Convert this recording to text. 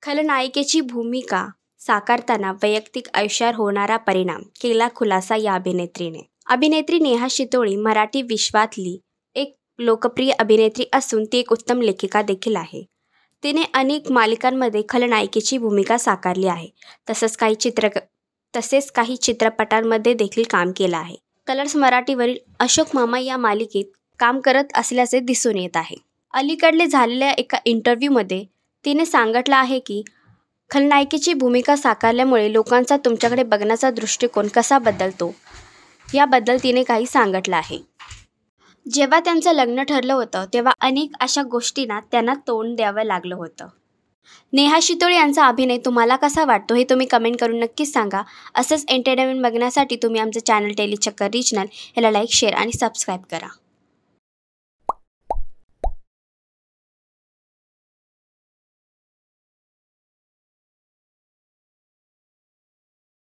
खलनायिकेची भूमिका साकारताना वैयक्तिक आयुष्यावर होणारा परिणाम केला खुलासा या अभिनेत्रीने. अभिनेत्री नेहा शितोळे मराठी विश्वातली एक लोकप्रिय अभिनेत्री असून ती एक उत्तम लेखिका देखील आहे. तिने अनेक मालिकांमध्ये खलनायिकेची भूमिका साकारली आहे. तसेच काही चित्रपटांमध्ये देखील काम केलं आहे. कलर्स मराठीवरील अशोक मामा या मालिकेत काम करत असल्याचे दिसून येत आहे. अलीकडे झालेल्या एका इंटरव्ह्यूमध्ये तिने सांगितलं आहे की खलनायिकेची भूमिका साकारल्यामुळे लोकांचा तुमच्याकडे बघण्याचा दृष्टिकोन कसा बदलतो याबद्दल तिने काही सांगितलं आहे. जेव्हा त्यांचं लग्न ठरलं होतं तेव्हा अनेक अशा गोष्टींना त्यांना तोंड द्यावं लागलं होतं. नेहा शितोळे यांचा अभिनय तुम्हाला कसा वाटतो हे तुम्ही कमेंट करून नक्कीच सांगा. असंच एंटरटेनमेंट बघण्यासाठी तुम्ही आमचं चॅनल टेली चक्कर रिजनल याला लाईक, शेअर आणि सबस्क्राईब करा.